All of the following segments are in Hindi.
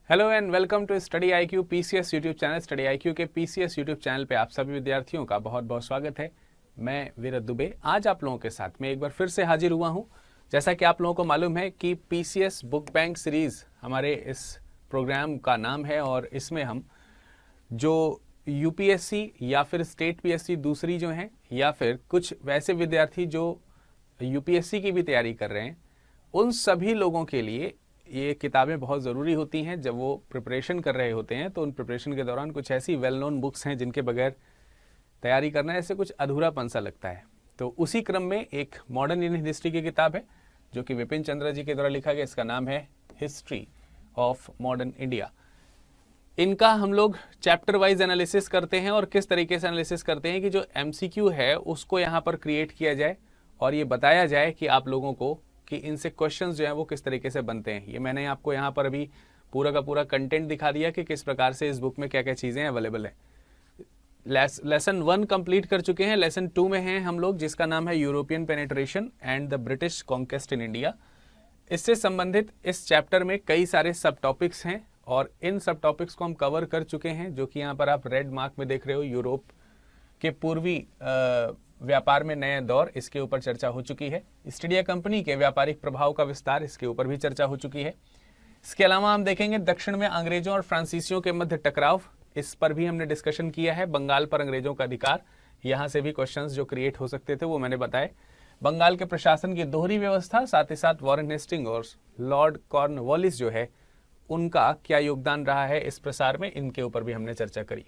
Hello and welcome to study IQ PCS YouTube channel. Study IQ के पीसीएस यूट्यूब चैनल पे आप सभी विद्यार्थियों का बहुत बहुत स्वागत है। मैं वीरत दुबे आज आप लोगों के साथ में एक बार फिर से हाजिर हुआ हूं। जैसा कि आप लोगों को मालूम है कि पीसीएस बुक बैंक सीरीज हमारे इस प्रोग्राम का नाम है और इसमें हम जो यूपीएससी या फिर स्टेट पीएससी दूसरी जो हैं या फिर कुछ वैसे विद्यार्थी जो यूपीएससी की भी तैयारी कर रहे हैं उन सभी लोगों के लिए ये किताबें बहुत ज़रूरी होती हैं। जब वो प्रिपरेशन कर रहे होते हैं तो उन प्रिपरेशन के दौरान कुछ ऐसी वेल नोन बुक्स हैं जिनके बगैर तैयारी करना ऐसे कुछ अधूरापन सा लगता है। तो उसी क्रम में एक मॉडर्न इंडियन हिस्ट्री की किताब है जो कि विपिन चंद्र जी के द्वारा लिखा गया। इसका नाम है हिस्ट्री ऑफ मॉडर्न इंडिया। इनका हम लोग चैप्टर वाइज एनालिसिस करते हैं और किस तरीके से एनालिसिस करते हैं कि जो एमसीक्यू है उसको यहाँ पर क्रिएट किया जाए और ये बताया जाए कि आप लोगों को कि इनसे क्वेश्चंस जो हैं वो किस तरीके से बनते हैं। ये मैंने आपको यहाँ पर अभी पूरा का पूरा कंटेंट दिखा दिया कि किस प्रकार से इस बुक में क्या क्या चीज़ें अवेलेबल हैं। लेसन 1 कंप्लीट कर चुके हैं। लेसन 2 में हैं हम लोग जिसका नाम है European penetration and the British conquest in India. इससे संबंधित इस चैप्टर में कई सारे सब टॉपिक्स हैं और इन सब टॉपिक्स को हम कवर कर चुके हैं जो कि यहाँ पर आप रेड मार्क में देख रहे हो। यूरोप के पूर्वी व्यापार में नया दौर, इसके ऊपर चर्चा हो चुकी है। ईस्ट इंडिया कंपनी के व्यापारिक प्रभाव का विस्तार, इसके ऊपर भी चर्चा हो चुकी है। इसके अलावा हम देखेंगे दक्षिण में अंग्रेजों और फ्रांसीसियों के मध्य टकराव, इस पर भी हमने डिस्कशन किया है। बंगाल पर अंग्रेजों का अधिकार, यहाँ से भी क्वेश्चंस जो क्रिएट हो सकते थे वो मैंने बताए। बंगाल के प्रशासन की दोहरी व्यवस्था, साथ ही साथ वॉरेन हेस्टिंग और लॉर्ड कॉर्नवालिस जो है उनका क्या योगदान रहा है इस प्रसार में, इनके ऊपर भी हमने चर्चा करी।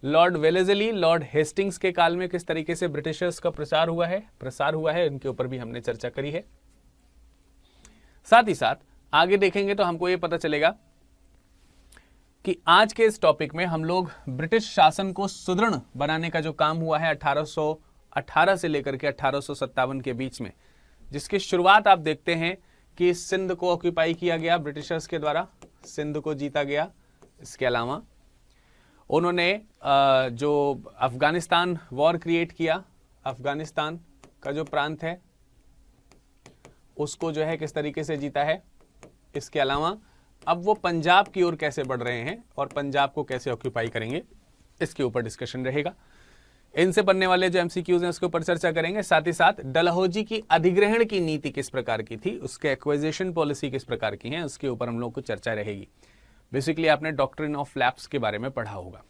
लॉर्ड वेलेजली, लॉर्ड हेस्टिंग्स के काल में किस तरीके से ब्रिटिशर्स का प्रसार हुआ है, इनके ऊपर भी हमने चर्चा करी है। साथ ही साथ आगे देखेंगे तो हमको ये पता चलेगा कि आज के इस टॉपिक में हम लोग ब्रिटिश शासन को सुदृढ़ बनाने का जो काम हुआ है 1818 से लेकर के 1857 के बीच में, जिसकी शुरुआत आप देखते हैं कि सिंध को ऑक्यूपाई किया गया ब्रिटिशर्स के द्वारा, सिंध को जीता गया। इसके अलावा उन्होंने जो अफगानिस्तान वॉर क्रिएट किया, अफगानिस्तान का जो प्रांत है उसको जो है किस तरीके से जीता है। इसके अलावा अब वो पंजाब की ओर कैसे बढ़ रहे हैं और पंजाब को कैसे ऑक्यूपाई करेंगे, इसके ऊपर डिस्कशन रहेगा। इनसे बनने वाले जो एमसीक्यूज हैं उसके ऊपर चर्चा करेंगे। साथ ही साथ डलहौजी की अधिग्रहण की नीति किस प्रकार की थी, उसके एक्विजिशन पॉलिसी किस प्रकार की है, उसके ऊपर हम लोग को चर्चा रहेगी। बेसिकली आपने डॉक्ट्रिन ऑफ लैप्स के बारे में पढ़ा होगा।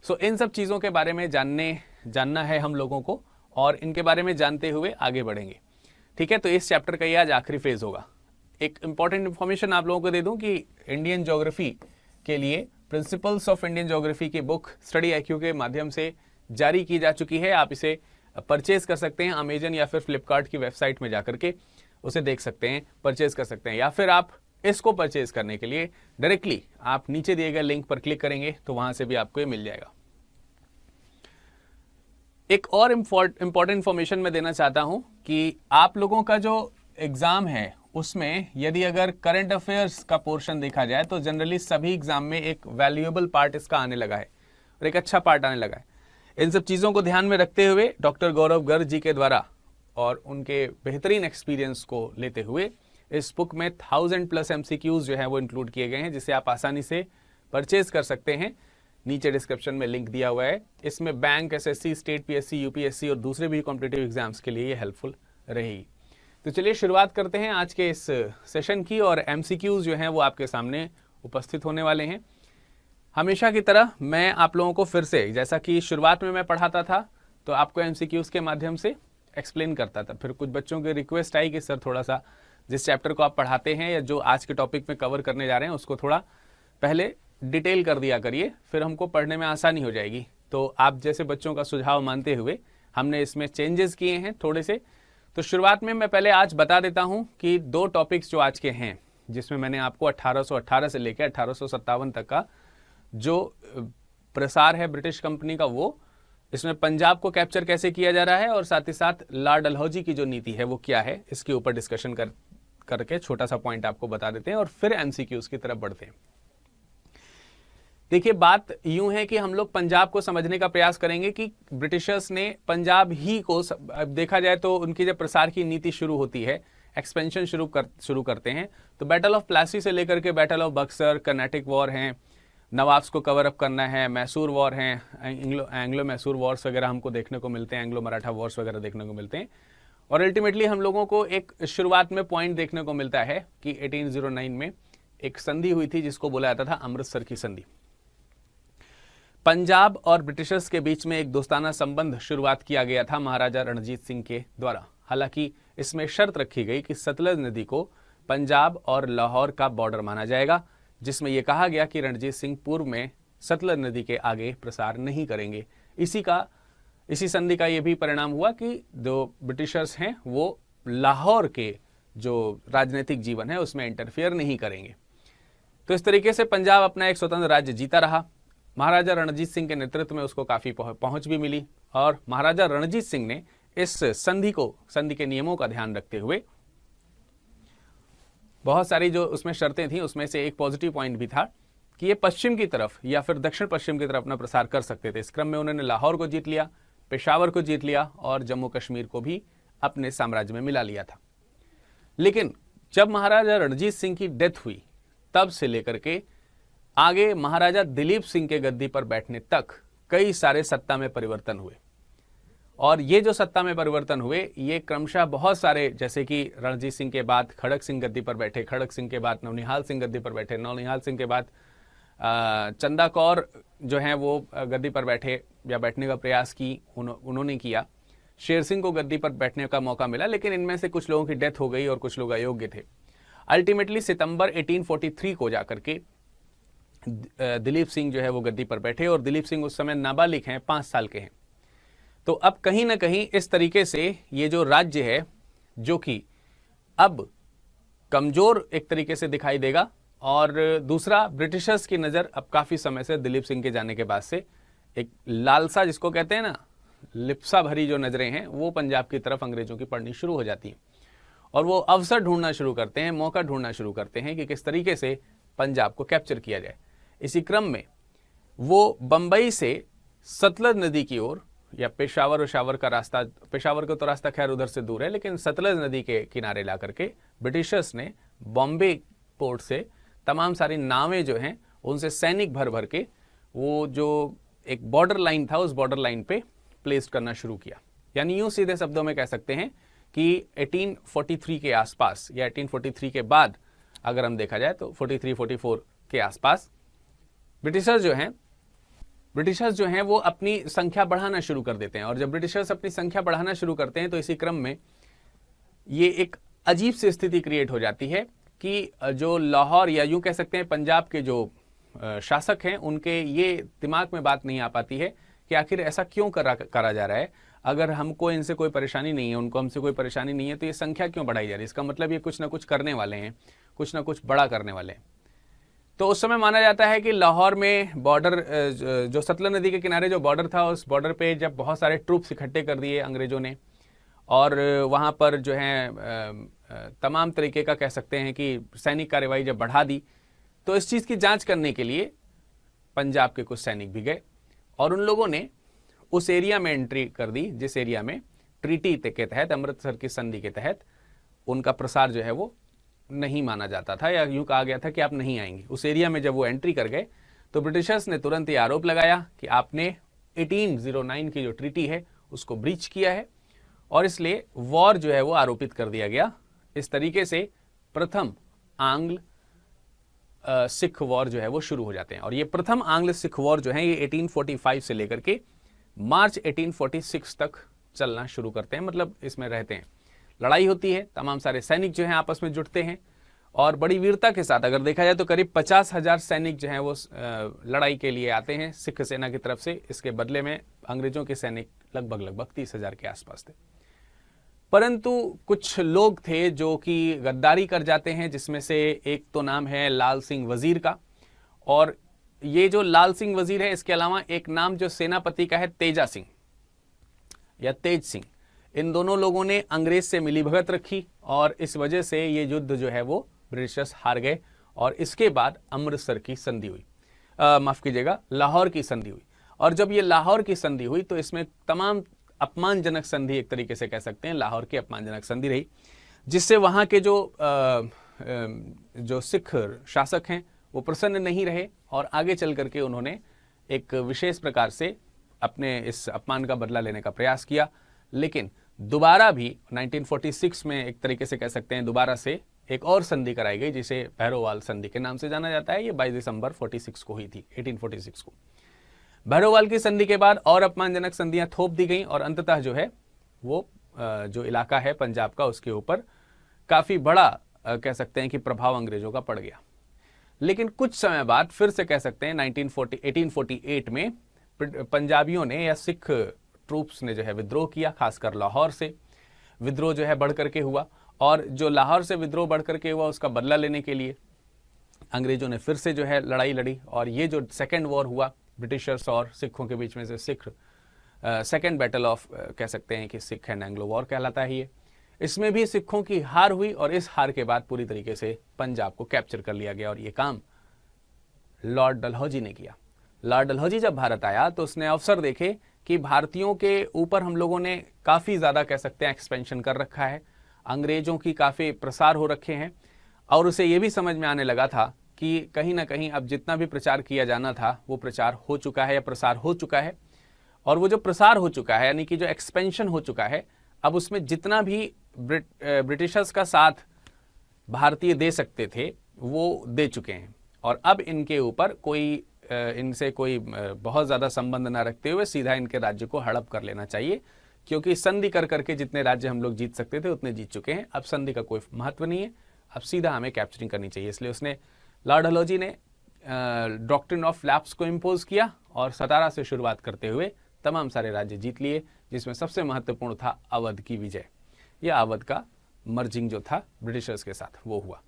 सो इन सब चीज़ों के बारे में जानना है हम लोगों को और इनके बारे में जानते हुए आगे बढ़ेंगे। ठीक है, तो इस चैप्टर का ये आज आखिरी फेज होगा। एक इंपॉर्टेंट इंफॉर्मेशन आप लोगों को दे दूं कि इंडियन ज्योग्राफी के लिए प्रिंसिपल्स ऑफ इंडियन ज्योग्राफी की बुक स्टडी आईक्यू के माध्यम से जारी की जा चुकी है। आप इसे परचेज कर सकते हैं अमेजन या फिर फ्लिपकार्ट की वेबसाइट में जाकर के उसे देख सकते हैं, परचेज कर सकते हैं, या फिर आप इसको परचेज करने के लिए डायरेक्टली आप नीचे दिए गए लिंक पर क्लिक करेंगे तो वहां से भी आपको ये मिल जाएगा। एक और इंपॉर्टेंट इंफॉर्मेशन मैं देना चाहता हूं कि आप लोगों का जो एग्जाम है उसमें यदि अगर करंट अफेयर्स का पोर्शन देखा जाए तो जनरली सभी एग्जाम में एक वैल्यूएबल पार्ट इसका आने लगा है और एक अच्छा पार्ट आने लगा है। इन सब चीज़ों को ध्यान में रखते हुए डॉक्टर गौरव गर्ग जी के द्वारा और उनके बेहतरीन एक्सपीरियंस को लेते हुए इस बुक में 1000+ एमसीक्यूज जो है वो इंक्लूड किए गए हैं, जिसे आप आसानी से परचेज कर सकते हैं। नीचे डिस्क्रिप्शन में लिंक दिया हुआ है। इसमें bank, SSC, state PSC, UPSC और दूसरे भी कॉम्पिटिटिव एग्जाम्स के लिए ये हेल्पफुल रहेगी। तो चलिए शुरुआत करते हैं आज के इस सेशन की और एमसीक्यूज जो हैं वो आपके सामने उपस्थित होने वाले हैं। हमेशा की तरह मैं आप लोगों को फिर से, जैसा कि शुरुआत में मैं पढ़ाता था तो आपको एमसीक्यूज के माध्यम से एक्सप्लेन करता था, फिर कुछ बच्चों की रिक्वेस्ट आई कि सर थोड़ा सा जिस चैप्टर को आप पढ़ाते हैं या जो आज के टॉपिक में कवर करने जा रहे हैं उसको थोड़ा पहले डिटेल कर दिया करिए, फिर हमको पढ़ने में आसानी हो जाएगी। तो आप जैसे बच्चों का सुझाव मानते हुए हमने इसमें चेंजेस किए हैं थोड़े से। तो शुरुआत में मैं पहले आज बता देता हूं कि 2 टॉपिक्स जो आज के हैं, जिसमें मैंने आपको 1818 से लेकर 1857 तक का जो प्रसार है ब्रिटिश कंपनी का, वो इसमें पंजाब को कैप्चर कैसे किया जा रहा है और साथ ही साथ लॉर्ड डलहौजी की जो नीति है वो क्या है, इसके ऊपर डिस्कशन करके छोटा सा पॉइंट आपको बता देते हैं और फिर एमसीक्यूज की तरफ बढ़ते हैं। देखिए, बात यूं है कि हम लोग पंजाब को समझने का प्रयास करेंगे कि ब्रिटिशर्स ने पंजाब ही को, देखा जाए तो उनकी जब प्रसार की नीति शुरू होती है एक्सपेंशन शुरू करते हैं। तो बैटल ऑफ प्लासी से लेकर के battle of Buxar, Carnatic war हैं, नवाब्स को कवर अप करना है, मैसूर वॉर हैं, एंग्लो मैसूर वॉर्स वगैरह हमको देखने को मिलते हैं, एंग्लो मराठा वॉर्स वगैरह देखने को मिलते हैं। और अल्टीमेटली हम लोगों को एक शुरुआत में पॉइंट देखने को मिलता है कि 1809 में एक संधि हुई थी जिसको बोला जाता था अमृतसर की संधि। पंजाब और ब्रिटिशर्स के बीच में एक दोस्ताना संबंध शुरुआत किया गया था महाराजा रणजीत सिंह के द्वारा। हालांकि इसमें शर्त रखी गई कि सतलज नदी को पंजाब और लाहौर का बॉर्डर माना जाएगा, जिसमें यह कहा गया कि रणजीत सिंह पूर्व में सतलज नदी के आगे प्रसार नहीं करेंगे। इसी संधि का यह भी परिणाम हुआ कि जो ब्रिटिशर्स हैं वो लाहौर के जो राजनीतिक जीवन है उसमें इंटरफियर नहीं करेंगे। तो इस तरीके से पंजाब अपना एक स्वतंत्र राज्य जीता रहा। महाराजा रणजीत सिंह के नेतृत्व में उसको काफी पहुंच भी मिली और महाराजा रणजीत सिंह ने इस संधि के नियमों का ध्यान रखते हुए बहुत सारी जो उसमें शर्तें थी उसमें से एक पॉजिटिव पॉइंट भी था कि ये पश्चिम की तरफ या फिर दक्षिण पश्चिम की तरफ अपना प्रसार कर सकते थे। इस क्रम में उन्होंने लाहौर को जीत लिया, पेशावर को जीत लिया और जम्मू कश्मीर को भी अपने साम्राज्य में मिला लिया था। लेकिन जब महाराजा रणजीत सिंह की डेथ हुई तब से लेकर के आगे महाराजा दिलीप सिंह के गद्दी पर बैठने तक कई सारे सत्ता में परिवर्तन हुए। और ये जो सत्ता में परिवर्तन हुए ये क्रमशः बहुत सारे, जैसे कि रणजीत सिंह के बाद खड़क सिंह गद्दी पर बैठे, खड़क सिंह के बाद नवनिहाल सिंह गद्दी पर बैठे, नवनिहाल सिंह के बाद चंदा कौर जो हैं वो गद्दी पर बैठे या बैठने का प्रयास की उन्होंने किया। शेर सिंह को गद्दी पर बैठने का मौका मिला, लेकिन इनमें से कुछ लोगों की डेथ हो गई और कुछ लोग अयोग्य थे। अल्टीमेटली सितंबर 1843 को जाकर के दिलीप सिंह जो है वो गद्दी पर बैठे और दिलीप सिंह उस समय नाबालिग हैं, 5 साल के हैं। तो अब कहीं ना कहीं इस तरीके से ये जो राज्य है जो कि अब कमजोर एक तरीके से दिखाई देगा। और दूसरा, ब्रिटिशर्स की नज़र अब काफ़ी समय से दिलीप सिंह के जाने के बाद से एक लालसा, जिसको कहते हैं ना, लिप्सा भरी जो नज़रें हैं वो पंजाब की तरफ अंग्रेजों की पड़नी शुरू हो जाती हैं और वो अवसर ढूंढना शुरू करते हैं, मौका ढूंढना शुरू करते हैं कि किस तरीके से पंजाब को कैप्चर किया जाए। इसी क्रम में वो बंबई से सतलज नदी की ओर या पेशावर और शावर का रास्ता, पेशावर का तो रास्ता खैर उधर से दूर है, लेकिन सतलज नदी के किनारे ला करके ब्रिटिशर्स ने बॉम्बे पोर्ट से तमाम सारी नावें जो हैं उनसे सैनिक भर भर के वो जो एक बॉर्डर लाइन था उस बॉर्डर लाइन पे प्लेस करना शुरू किया। यानी यूं सीधे शब्दों में कह सकते हैं कि 1843 के आसपास या 1843 के बाद अगर हम देखा जाए तो 43-44 के आसपास ब्रिटिशर्स जो हैं वो अपनी संख्या बढ़ाना शुरू कर देते हैं। और जब ब्रिटिशर्स अपनी संख्या बढ़ाना शुरू करते हैं तो इसी क्रम में ये एक अजीब सी स्थिति क्रिएट हो जाती है कि जो लाहौर या यूं कह सकते हैं पंजाब के जो शासक हैं उनके ये दिमाग में बात नहीं आ पाती है कि आखिर ऐसा क्यों करा जा रहा है। अगर हमको इनसे कोई परेशानी नहीं है, उनको हमसे कोई परेशानी नहीं है, तो ये संख्या क्यों बढ़ाई जा रही है? इसका मतलब ये कुछ ना कुछ करने वाले हैं, कुछ ना कुछ बड़ा करने वाले हैं। तो उस समय माना जाता है कि लाहौर में बॉर्डर, जो सतलज नदी के किनारे जो बॉर्डर था, उस बॉर्डर पे जब बहुत सारे ट्रूप्स इकट्ठे कर दिए अंग्रेजों ने और वहाँ पर जो है तमाम तरीके का कह सकते हैं कि सैनिक कार्रवाई जब बढ़ा दी, तो इस चीज़ की जांच करने के लिए पंजाब के कुछ सैनिक भी गए और उन लोगों ने उस एरिया में एंट्री कर दी जिस एरिया में ट्रीटी के तहत, अमृतसर की संधि के तहत उनका प्रसार जो है वो नहीं माना जाता था, या यूं कहा गया था कि आप नहीं आएंगे। उस एरिया में जब वो एंट्री कर गए तो ब्रिटिशर्स ने तुरंत ये आरोप लगाया कि आपने 1809 की जो ट्रीटी है उसको ब्रीच किया है और इसलिए वॉर जो है वो आरोपित कर दिया गया। इस तरीके से प्रथम आंग्ल सिख वॉर जो है वो शुरू हो जाते हैं। और ये प्रथम आंग्ल सिख वॉर जो है ये 1845 से लेकर के मार्च 1846 तक चलना शुरू करते हैं, मतलब इसमें रहते हैं। लड़ाई होती है, तमाम सारे सैनिक जो हैं आपस में जुटते हैं और बड़ी वीरता के साथ अगर देखा जाए तो करीब 50,000 सैनिक जो हैं वो लड़ाई के लिए आते हैं सिख सेना की तरफ से। इसके बदले में अंग्रेजों के सैनिक लगभग 30,000 के आसपास थे। परंतु कुछ लोग थे जो कि गद्दारी कर जाते हैं, जिसमें से एक तो नाम है लाल सिंह वजीर का। और ये जो लाल सिंह वजीर है, इसके अलावा एक नाम जो सेनापति का है तेजा सिंह या तेज सिंह। इन दोनों लोगों ने अंग्रेज से मिलीभगत रखी और इस वजह से ये युद्ध जो है वो ब्रिटिशर्स हार गए और इसके बाद अमृतसर की संधि हुई, माफ कीजिएगा, लाहौर की संधि हुई। और जब ये लाहौर की संधि हुई तो इसमें तमाम अपमानजनक संधि, एक तरीके से कह सकते हैं लाहौर की अपमानजनक संधि रही, जिससे वहाँ के जो सिख शासक हैं वो प्रसन्न नहीं रहे और आगे चल करके उन्होंने एक विशेष प्रकार से अपने इस अपमान का बदला लेने का प्रयास किया। लेकिन दोबारा भी 1946 में एक तरीके से कह सकते हैं दोबारा से एक और संधि कराई गई जिसे भैरोवाल संधि के नाम से जाना जाता है। ये 22 दिसंबर 46 को हुई थी, 1846 को। भैरोवाल की संधि के बाद और अपमानजनक संधियां थोप दी गई और अंततः जो है वो जो इलाका है पंजाब का उसके ऊपर काफी बड़ा कह सकते हैं कि प्रभाव अंग्रेजों का पड़ गया। लेकिन कुछ समय बाद फिर से कह सकते हैं 1848 में पंजाबियों ने या सिख ट्रूप्स ने जो है विद्रोह किया, खासकर लाहौर से विद्रोह जो है बढ़ करके हुआ। और जो लाहौर से विद्रोह बढ़ करके हुआ उसका बदला लेने के लिए अंग्रेजों ने फिर से जो है लड़ाई लड़ी। और ये जो सेकेंड वॉर हुआ ब्रिटिशर्स और सिखों के बीच में से सिख सेकेंड बैटल ऑफ कह सकते हैं कि सिख एंड एंग्लो वॉर कहलाता है ये। इसमें भी सिखों की हार हुई और इस हार के बाद पूरी तरीके से पंजाब को कैप्चर कर लिया गया और ये काम लॉर्ड डलहौजी ने किया। लॉर्ड डलहौजी जब भारत आया तो उसने अवसर देखे कि भारतीयों के ऊपर हम लोगों ने काफ़ी ज़्यादा कह सकते हैं एक्सपेंशन कर रखा है, अंग्रेजों की काफ़ी प्रसार हो रखे हैं। और उसे ये भी समझ में आने लगा था कि कहीं ना कहीं अब जितना भी प्रचार किया जाना था वो प्रचार हो चुका है या प्रसार हो चुका है। और वो जो प्रसार हो चुका है यानी कि जो एक्सपेंशन हो चुका है अब उसमें जितना भी ब्रिटिशर्स का साथ भारतीय दे सकते थे वो दे चुके हैं। और अब इनके ऊपर कोई इनसे कोई बहुत ज़्यादा संबंध ना रखते हुए सीधा इनके राज्य को हड़प कर लेना चाहिए, क्योंकि संधि कर करके जितने राज्य हम लोग जीत सकते थे उतने जीत चुके हैं। अब संधि का कोई महत्व नहीं है, अब सीधा हमें कैप्चरिंग करनी चाहिए। इसलिए उसने लॉर्ड डलहौजी ने डॉक्ट्रिन ऑफ लैप्स को इम्पोज किया और 17 से शुरुआत करते हुए तमाम सारे राज्य जीत लिए, जिसमें सबसे महत्वपूर्ण था अवध की विजय। यह अवध का मर्जिंग जो था ब्रिटिशर्स के साथ वो हुआ।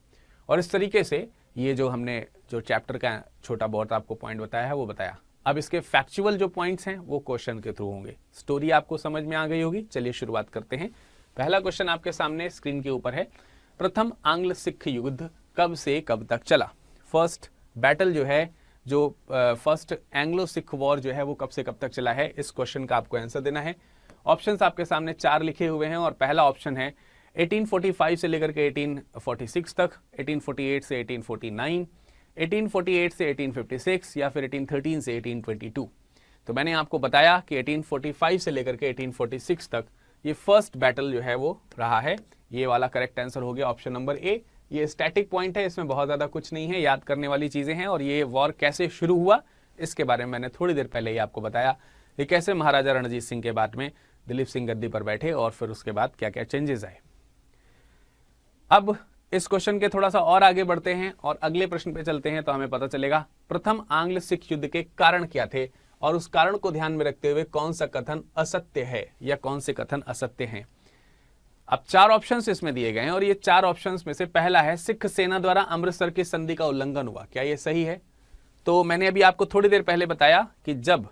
और इस तरीके से ये जो हमने जो चैप्टर का छोटा बहुत आपको पॉइंट बताया है वो बताया। अब इसके फैक्चुअल जो पॉइंट्स हैं वो क्वेश्चन के थ्रू होंगे। स्टोरी आपको समझ में आ गई होगी। चलिए शुरुआत करते हैं। पहला क्वेश्चन आपके सामने स्क्रीन के ऊपर है, प्रथम आंग्ल सिख युद्ध कब से कब तक चला? फर्स्ट बैटल जो है, जो फर्स्ट एंग्लो सिख वॉर जो है वो कब से कब तक चला है, इस क्वेश्चन का आपको आंसर देना है। ऑप्शंस आपके सामने 4 लिखे हुए हैं और पहला ऑप्शन है 1845 से लेकर के 1846 तक, 1848 से 1849, 1848 से 1856 या फिर 1813 से 1822। तो मैंने आपको बताया कि 1845 से लेकर के 1846 तक ये फर्स्ट बैटल जो है वो रहा है। ये वाला करेक्ट आंसर हो गया ऑप्शन नंबर ए। ये स्टैटिक पॉइंट है, इसमें बहुत ज़्यादा कुछ नहीं है, याद करने वाली चीज़ें हैं। और ये वॉर कैसे शुरू हुआ इसके बारे में मैंने थोड़ी देर पहले ही आपको बताया कि कैसे महाराजा रणजीत सिंह के बाद में दिलीप सिंह गद्दी पर बैठे और फिर उसके बाद क्या क्या चेंजेस आए। अब इस क्वेश्चन के थोड़ा सा और आगे बढ़ते हैं और अगले प्रश्न पे चलते हैं तो हमें पता चलेगा प्रथम आंग्ल सिख युद्ध के कारण क्या थे और उस कारण को ध्यान में रखते हुए कौन सा कथन असत्य है या कौन से कथन असत्य हैं। अब 4 ऑप्शंस इसमें दिए गए हैं और ये 4 ऑप्शंस में से पहला है सिख सेना द्वारा अमृतसर की संधि का उल्लंघन हुआ। क्या ये सही है? तो मैंने अभी आपको थोड़ी देर पहले बताया कि जब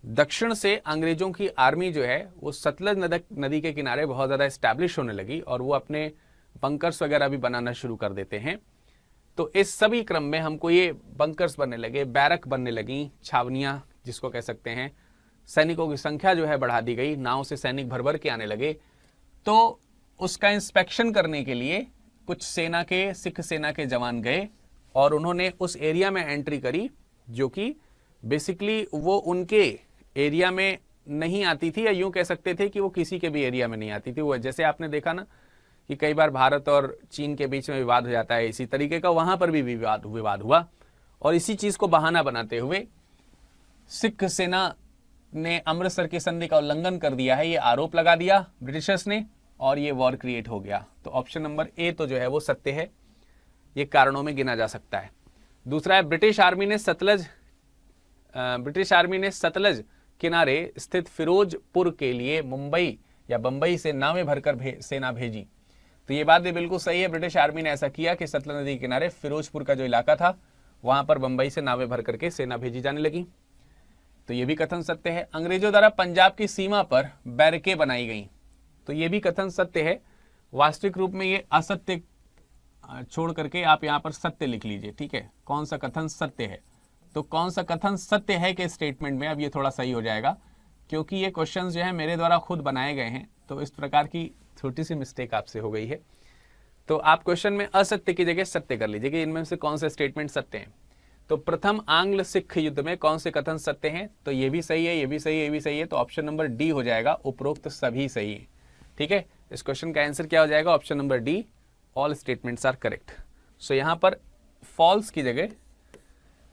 दक्षिण से अंग्रेजों की आर्मी जो है वो सतलज नदी के किनारे बहुत ज्यादा एस्टैब्लिश होने लगी और वो अपने बंकर्स वगैरह भी बनाना शुरू कर देते हैं, तो इस सभी क्रम में हमको ये बंकर्स बनने लगे, बैरक बनने लगी, छावनियां जिसको कह सकते हैं, सैनिकों की संख्या जो है बढ़ा दी गई, नाव से सैनिक भर भर के आने लगे। तो उसका इंस्पेक्शन करने के लिए कुछ सेना के, सिख सेना के जवान गए और उन्होंने उस एरिया में एंट्री करी जो कि बेसिकली वो उनके एरिया में नहीं आती थी, या यूं कह सकते थे कि वो किसी के भी एरिया में नहीं आती थी। वो जैसे आपने देखा ना कि कई बार भारत और चीन के बीच में विवाद हो जाता है, इसी तरीके का वहां पर भी विवाद हुआ और इसी चीज को बहाना बनाते हुए सिख सेना ने अमृतसर की संधि का उल्लंघन कर दिया है, ये आरोप लगा दिया ब्रिटिशर्स ने और ये वॉर क्रिएट हो गया। तो ऑप्शन नंबर ए तो जो है वो सत्य है, ये कारणों में गिना जा सकता है। दूसरा है ब्रिटिश आर्मी ने सतलज किनारे स्थित फिरोजपुर के लिए मुंबई या बंबई से नावें भरकर सेना भेजी। तो ये बात भी बिल्कुल सही है, ब्रिटिश आर्मी ने ऐसा किया कि सतलज नदी के किनारे फिरोजपुर का जो इलाका था वहां पर बंबई से नावें भर करके सेना भेजी जाने लगी। तो ये भी कथन सत्य है। अंग्रेजों द्वारा पंजाब की सीमा पर बैरकें बनाई गई, तो ये भी कथन सत्य है। वास्तविक रूप में ये असत्य छोड़ करके आप यहाँ पर सत्य लिख लीजिए, ठीक है, कौन सा कथन सत्य है। तो कौन सा कथन सत्य है के स्टेटमेंट में अब ये थोड़ा सही हो जाएगा, क्योंकि ये क्वेश्चंस जो है मेरे द्वारा खुद बनाए गए हैं, तो तो इस प्रकार की छोटी सी मिस्टेक आपसे हो गई है। तो आप क्वेश्चन में असत्य की जगह सत्य कर लीजिए कि इनमें से कौन से स्टेटमेंट सत्य हैं। तो प्रथम आंग्ल सिख युद्ध में कौन से कथन सत्य हैं, तो ये भी सही है, ये भी सही है, ये भी सही है, तो ऑप्शन नंबर डी हो जाएगा, उपरोक्त सभी सही है। ठीक है, इस क्वेश्चन का आंसर क्या हो जाएगा, option number D, all statements are correct. So यहां पर फॉल्स की जगह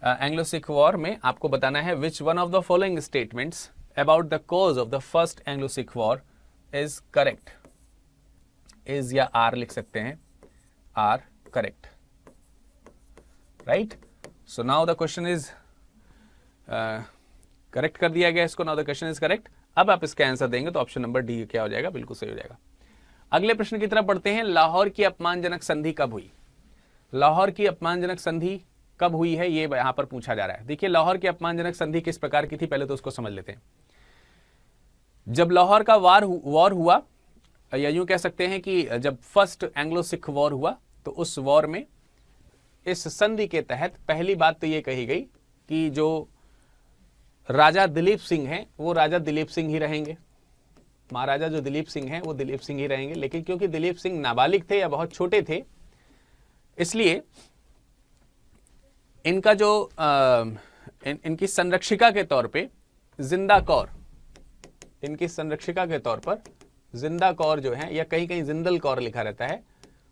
एंग्लो सिख वॉर में आपको बताना है which one of the following statements about the cause of the first Anglo Sikh war is correct. Is या आर लिख सकते हैं, are correct, right. So now the question is correct कर दिया गया इसको, now the question is correct. अब आप इसका आंसर देंगे तो ऑप्शन नंबर डी क्या हो जाएगा, बिल्कुल सही हो जाएगा। अगले प्रश्न की तरफ बढ़ते हैं, लाहौर की अपमानजनक संधि कब हुई। लाहौर की अपमानजनक संधि कब हुई है, ये यहां पर पूछा जा रहा है। देखिए लाहौर की अपमानजनक संधि किस प्रकार की थी, पहले तो उसको समझ लेते हैं। जब लाहौर का वॉर हुआ, या यूं कह सकते हैं कि जब फर्स्ट एंग्लो सिख वॉर हुआ, तो उस वॉर में इस संधि के तहत पहली बात तो ये कही गई कि जो राजा दिलीप सिंह हैं वो राजा दिलीप सिंह ही रहेंगे, महाराजा जो दिलीप सिंह हैं वो दिलीप सिंह ही रहेंगे। लेकिन क्योंकि दिलीप सिंह नाबालिग थे या बहुत छोटे थे, इसलिए इनका जो इनकी संरक्षिका के तौर पे जिंदा कौर, इनकी संरक्षिका के तौर पर जिंदा कौर जो है, या कहीं कहीं जिंदल कौर लिखा रहता है,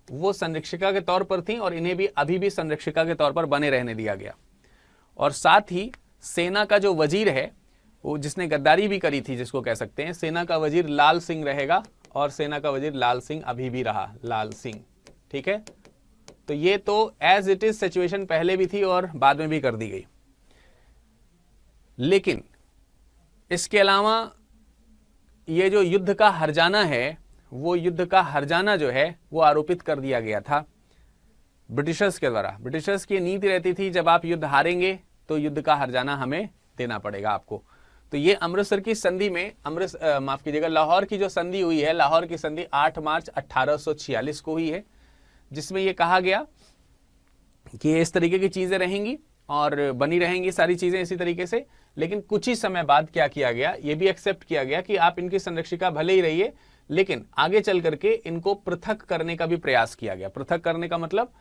वो संरक्षिका के तौर पर थी और इन्हें भी अभी भी संरक्षिका के तौर पर बने रहने दिया गया। और साथ ही सेना का जो वजीर है, वो जिसने गद्दारी भी करी थी, जिसको कह सकते हैं, सेना का वजीर लाल सिंह रहेगा, और सेना का वजीर लाल सिंह अभी भी रहा, लाल सिंह। ठीक है, तो ये तो एज इट इज सिचुएशन पहले भी थी और बाद में भी कर दी गई। लेकिन इसके अलावा ये जो युद्ध का हर्जाना है, वो युद्ध का हर्जाना जो है वो आरोपित कर दिया गया था ब्रिटिशर्स के द्वारा। ब्रिटिशर्स की नीति रहती थी जब आप युद्ध हारेंगे तो युद्ध का हर्जाना हमें देना पड़ेगा आपको। तो ये अमृतसर की संधि में, माफ कीजिएगा, लाहौर की जो संधि हुई है, लाहौर की संधि 8 मार्च 1846 को हुई है, जिसमें यह कहा गया कि इस तरीके की चीजें रहेंगी और बनी रहेंगी सारी चीजें इसी तरीके से। लेकिन कुछ ही समय बाद क्या किया गया, ये भी एक्सेप्ट किया गया कि आप इनकी संरक्षिका भले ही रहिए, लेकिन आगे चल करके इनको पृथक करने का भी प्रयास किया गया। पृथक करने का मतलब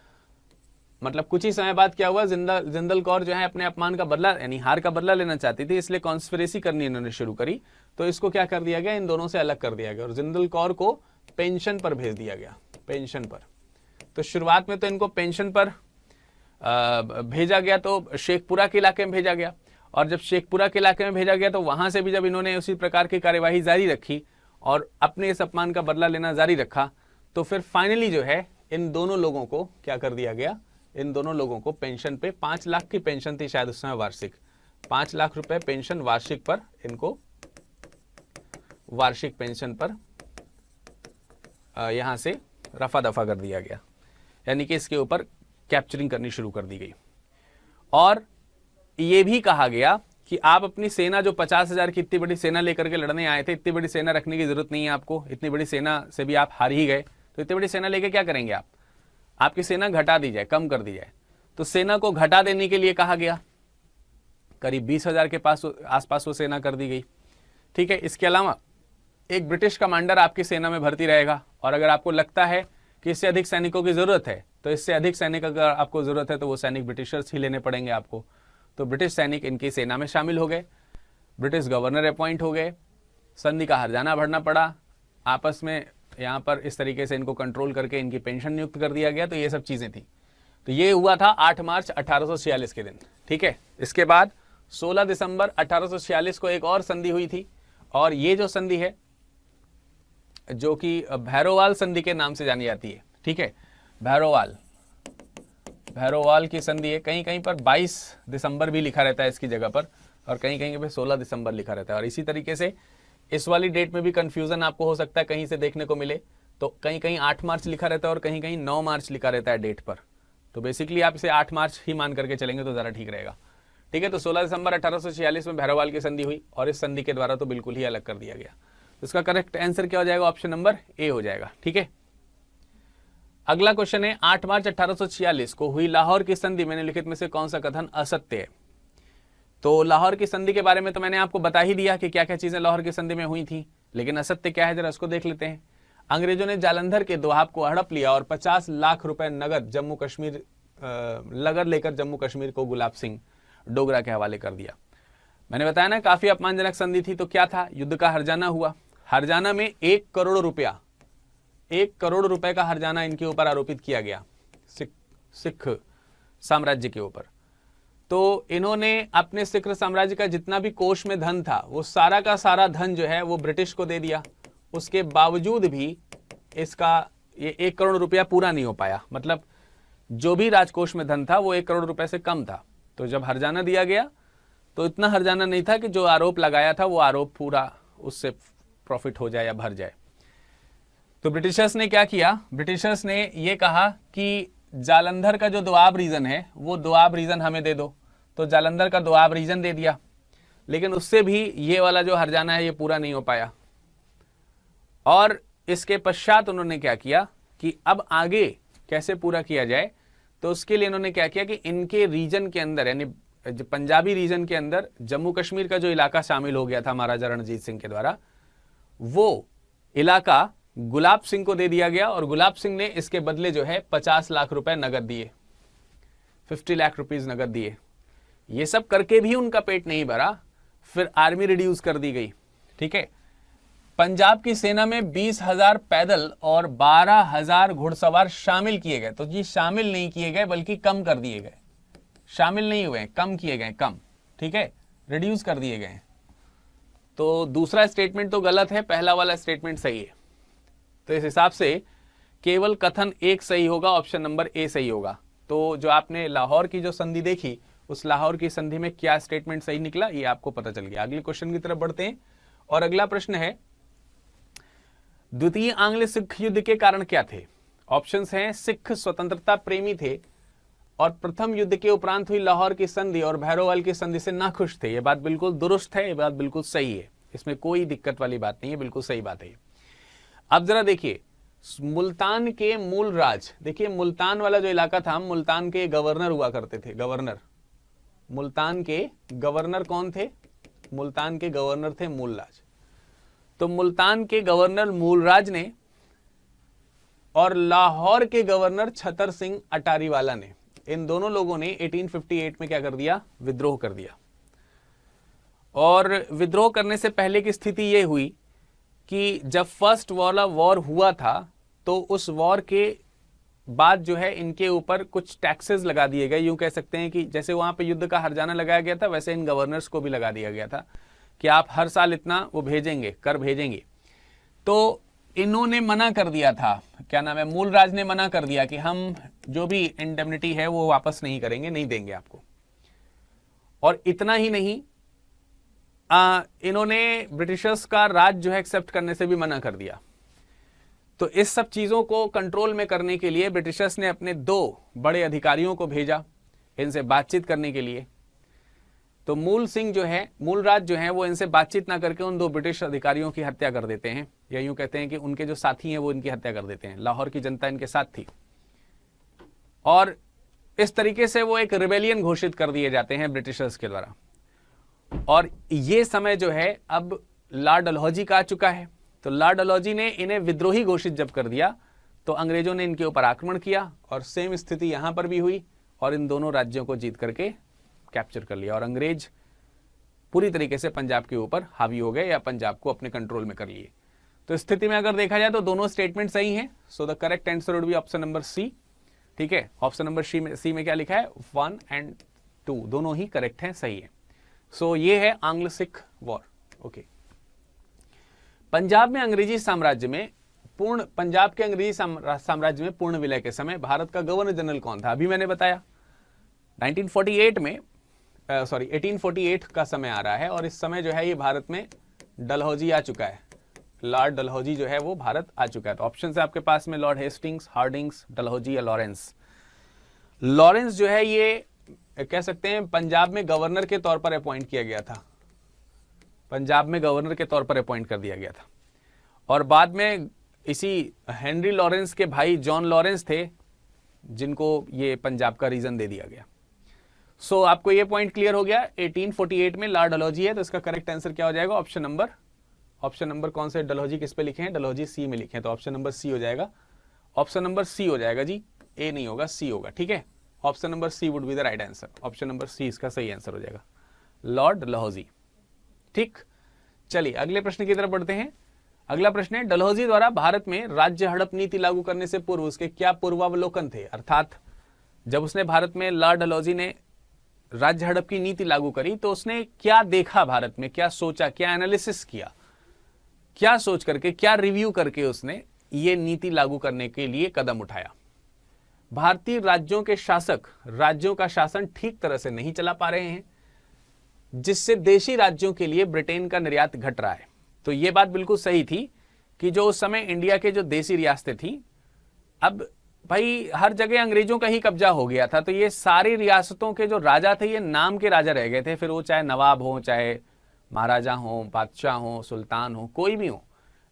कुछ ही समय बाद क्या हुआ, जिंदल कौर जो है अपने अपमान का बदला, यानी हार का बदला लेना चाहती थी, इसलिए कॉन्स्पिरेसी करनी इन्होंने शुरू करी। तो इसको क्या कर दिया गया, इन दोनों से अलग कर दिया गया और जिंदल कौर को पेंशन पर भेज दिया गया, पेंशन पर। तो शुरुआत में तो इनको पेंशन पर भेजा गया, तो शेखपुरा के इलाके में भेजा गया, और जब शेखपुरा के इलाके में भेजा गया तो वहां से भी जब इन्होंने उसी प्रकार की कार्यवाही जारी रखी और अपने इस अपमान का बदला लेना जारी रखा, तो फिर फाइनली जो है इन दोनों लोगों को क्या कर दिया गया, इन दोनों लोगों को पेंशन पे 5 लाख की पेंशन थी शायद उस समय, वार्षिक 5 लाख रुपए पेंशन वार्षिक पर, इनको वार्षिक पेंशन पर यहां से रफा दफा कर दिया गया, यानी कि इसके ऊपर कैप्चरिंग करनी शुरू कर दी गई। और यह भी कहा गया कि आप अपनी सेना जो 50,000 की इतनी बड़ी सेना लेकर के लड़ने आए थे, इतनी बड़ी सेना रखने की जरूरत नहीं है आपको, इतनी बड़ी सेना से भी आप हार ही गए, तो इतनी बड़ी सेना लेके क्या करेंगे आप, आपकी सेना घटा दी जाए, कम कर दी जाए। तो सेना को घटा देने के लिए कहा गया, करीब 20,000 के पास आसपास वो सेना कर दी गई। ठीक है, इसके अलावा एक ब्रिटिश कमांडर आपकी सेना में भर्ती रहेगा, और अगर आपको लगता है कि इससे अधिक सैनिकों की जरूरत है, तो इससे अधिक सैनिक अगर आपको जरूरत है तो वो सैनिक ब्रिटिशर्स ही लेने पड़ेंगे आपको। तो ब्रिटिश सैनिक इनकी सेना में शामिल हो गए, ब्रिटिश गवर्नर अपॉइंट हो गए, संधि का हर्जाना भरना पड़ा आपस में, यहाँ पर इस तरीके से इनको कंट्रोल करके इनकी पेंशन नियुक्त कर दिया गया। तो ये सब चीजें थी। तो ये हुआ था 8 मार्च 1846 के दिन। ठीक है, इसके बाद 16 दिसंबर 1846 को एक और संधि हुई थी, और ये जो संधि है जो कि भैरोवाल संधि के नाम से जानी जाती है। ठीक है, भैरोवाल की संधि है। कहीं कहीं पर 22 दिसंबर भी लिखा रहता है इसकी जगह पर, और कहीं कहीं पे 16 दिसंबर लिखा रहता है। और इसी तरीके से इस वाली डेट में भी कंफ्यूजन आपको हो सकता है कहीं से देखने को मिले, तो कहीं कहीं 8 मार्च लिखा रहता है और कहीं कहीं 9 मार्च लिखा रहता है डेट पर। तो बेसिकली आप इसे 8 मार्च ही मान करके चलेंगे तो ज़रा ठीक रहेगा। ठीक है, तो 16 दिसंबर 1846 में भैरोवाल की संधि हुई, और इस संधि के द्वारा तो बिल्कुल ही अलग कर दिया गया। तो इसका करेक्ट आंसर क्या हो जाएगा, ऑप्शन नंबर ए हो जाएगा। ठीक है, अगला क्वेश्चन है, 8 मार्च 1846 को हुई लाहौर की संधि में निम्नलिखित में से कौन सा कथन असत्य है। तो लाहौर की संधि के बारे में तो मैंने आपको बता ही दिया कि क्या क्या चीजें लाहौर की संधि में हुई थी। लेकिन असत्य क्या है जरा उसको देख लेते हैं। अंग्रेजों ने जालंधर के दोआब को हड़प लिया और 50 लाख रुपए नगद जम्मू कश्मीर नगद लेकर जम्मू कश्मीर को गुलाब सिंह डोगरा के हवाले कर दिया। मैंने बताया ना काफी अपमानजनक संधि थी। तो क्या था, युद्ध का हर्जाना हुआ। हर्जाना में 1 करोड़ रुपया, 1 करोड़ रुपए का हर्जाना इनके ऊपर आरोपित किया गया सिख साम्राज्य के ऊपर। तो इन्होंने अपने सिख साम्राज्य का जितना भी कोष में धन था वो सारा का सारा धन जो है वो ब्रिटिश को दे दिया। उसके बावजूद भी इसका ये 1 करोड़ रुपया पूरा नहीं हो पाया। मतलब जो भी राजकोष में धन था वो 1 करोड़ रुपए से कम था। तो जब हर्जाना दिया गया तो इतना हर्जाना नहीं था कि जो आरोप लगाया था वो आरोप पूरा उससे प्रॉफिट हो जाए या भर जाए। तो ब्रिटिशर्स ने क्या किया, ब्रिटिशर्स ने ये कहा कि जालंधर का जो दोआब रीजन है वो दोआब रीजन हमें दे दो। तो जालंधर का दोआब रीजन दे दिया, लेकिन उससे भी ये वाला जो हर्जाना है ये पूरा नहीं हो पाया। और इसके पश्चात उन्होंने क्या किया कि अब आगे कैसे पूरा किया जाए, तो उसके लिए इन्होंने क्या किया कि इनके रीजन के अंदर यानी पंजाबी रीजन के अंदर जम्मू कश्मीर का जो इलाका शामिल हो गया था महाराजा रणजीत सिंह के द्वारा, वो इलाका गुलाब सिंह को दे दिया गया। और गुलाब सिंह ने इसके बदले जो है 50 लाख रुपए नगद दिए, 50 लाख रुपीज नगद दिए। ये सब करके भी उनका पेट नहीं भरा, फिर आर्मी रिड्यूस कर दी गई। ठीक है, पंजाब की सेना में 20,000 पैदल और 12,000 घुड़सवार शामिल किए गए। तो जी शामिल नहीं किए गए बल्कि कम कर दिए गए, शामिल नहीं हुए, कम किए गए, कम। ठीक है, रिड्यूस कर दिए गए। तो दूसरा स्टेटमेंट तो गलत है, पहला वाला स्टेटमेंट सही है। तो इस हिसाब से केवल कथन एक सही होगा, ऑप्शन नंबर ए सही होगा। तो जो आपने लाहौर की जो संधि देखी, उस लाहौर की संधि में क्या स्टेटमेंट सही निकला ये आपको पता चल गया। अगले क्वेश्चन की तरफ बढ़ते हैं और अगला प्रश्न है, द्वितीय आंग्ल सिख युद्ध के कारण क्या थे। ऑप्शंस हैं, सिख स्वतंत्रता प्रेमी थे और प्रथम युद्ध के उपरांत हुई लाहौर की संधि और भैरोवाल की संधि से नाखुश थे। यह बात बिल्कुल दुरुस्त है, यह बात बिल्कुल सही है, इसमें कोई दिक्कत वाली बात नहीं है, बिल्कुल सही बात है। अब जरा देखिए, मुल्तान के मूल राज, देखिए मुल्तान वाला जो इलाका था, मुल्तान के गवर्नर हुआ करते थे, गवर्नर। मुल्तान के गवर्नर कौन थे, मुल्तान के गवर्नर थे मूलराज। तो मुल्तान के गवर्नर मूलराज ने और लाहौर के गवर्नर छतर सिंह अटारीवाला ने, इन दोनों लोगों ने 1858 में क्या कर दिया, विद्रोह कर दिया। और विद्रोह करने से पहले की स्थिति यह हुई कि जब फर्स्ट वाला वॉर हुआ था तो उस वॉर के बाद जो है इनके ऊपर कुछ टैक्सेस लगा दिए गए। यूं कह सकते हैं कि जैसे वहां पे युद्ध का हर्जाना लगाया गया था, वैसे इन गवर्नर्स को भी लगा दिया गया था कि आप हर साल इतना वो भेजेंगे, कर भेजेंगे। तो इन्होंने मना कर दिया था, क्या नाम है, मूलराज ने मना कर दिया कि हम जो भी इंडेमनिटी है वो वापस नहीं करेंगे, नहीं देंगे आपको। और इतना ही नहीं, इन्होंने ब्रिटिशर्स का राज जो है एक्सेप्ट करने से भी मना कर दिया। तो इस सब चीजों को कंट्रोल में करने के लिए ब्रिटिशर्स ने अपने 2 बड़े अधिकारियों को भेजा इनसे बातचीत करने के लिए। तो मूलराज जो है वो इनसे बातचीत ना करके उन 2 ब्रिटिश अधिकारियों की हत्या कर देते हैं, या यूं कहते हैं कि उनके जो साथी हैं वो इनकी हत्या कर देते हैं। लाहौर की जनता इनके साथ थी और इस तरीके से वो एक रिबेलियन घोषित कर दिए जाते हैं ब्रिटिशर्स के द्वारा। और ये समय जो है अब लॉर्ड डलहौजी का आ चुका है। तो लॉर्ड डलहौजी ने इन्हें विद्रोही घोषित जब कर दिया तो अंग्रेजों ने इनके ऊपर आक्रमण किया और सेम स्थिति यहां पर भी हुई और इन दोनों राज्यों को जीत करके कैप्चर कर लिया और अंग्रेज पूरी तरीके से पंजाब के ऊपर हावी हो गए या पंजाब को अपने कंट्रोल में कर लिए। तो स्थिति में अगर देखा जाए तो दोनों स्टेटमेंट सही हैं। So the correct answer would be option number C. ठीक है, ऑप्शन नंबर सी में क्या लिखा है, 1 और 2 दोनों ही करेक्ट हैं, सही है। सो ये है आंग्ल सिख वॉर। ओके, पंजाब के अंग्रेजी साम्राज्य में पूर्ण विलय के समय भारत का गवर्नर जनरल कौन था। अभी मैंने बताया 1848 का समय आ रहा है और इस समय जो है ये भारत में डलहौजी आ चुका है, लॉर्ड डलहौजी जो है वो भारत आ चुका है। तो ऑप्शन है आपके पास में लॉर्ड हेस्टिंग्स, हार्डिंग्स, डलहौजी या लॉरेंस। लॉरेंस जो है ये कह सकते हैं पंजाब में गवर्नर के तौर पर अपॉइंट किया गया था, पंजाब में गवर्नर के तौर पर अपॉइंट कर दिया गया था। और बाद में इसी हेनरी लॉरेंस के भाई जॉन लॉरेंस थे जिनको ये पंजाब का रीजन दे दिया गया। सो आपको ये पॉइंट क्लियर हो गया। 1848 में लॉर्ड डलहौजी है, तो इसका करेक्ट आंसर क्या हो जाएगा, ऑप्शन नंबर ऑप्शन नंबर कौन से, डलहौजी किस पे लिखे हैं, डलहौजी सी में लिखे हैं, तो ऑप्शन नंबर सी हो जाएगा, ऑप्शन नंबर सी हो जाएगा जी, ए नहीं होगा, सी होगा, ठीक है। Option number C would be the right answer, option number C इसका सही आंसर हो जाएगा, लॉर्ड डलहौजी। ठीक, चलिए अगले प्रश्न की तरफ बढ़ते हैं। अगला प्रश्न है, डलहौजी द्वारा भारत में राज्य हड़प नीति लागू करने से पूर्व उसके क्या पूर्वावलोकन थे, अर्थात जब उसने भारत में, लॉर्ड डलहौजी ने राज्य हड़प की नीति लागू करी तो उसने क्या देखा भारत में, क्या सोचा, क्या एनालिसिस किया, क्या सोच करके, क्या रिव्यू करके उसने ये नीति लागू करने के लिए कदम उठाया। भारतीय राज्यों के शासक राज्यों का शासन ठीक तरह से नहीं चला पा रहे हैं, जिससे देशी राज्यों के लिए ब्रिटेन का निर्यात घट रहा है। तो ये बात बिल्कुल सही थी कि जो उस समय इंडिया के जो देशी रियासतें थी, अब भाई हर जगह अंग्रेजों का ही कब्जा हो गया था, तो ये सारी रियासतों के जो राजा थे ये नाम के राजा रह गए थे, फिर वो चाहे नवाब हो, चाहे महाराजा हो, बादशाह हो, सुल्तान हो, कोई भी हो,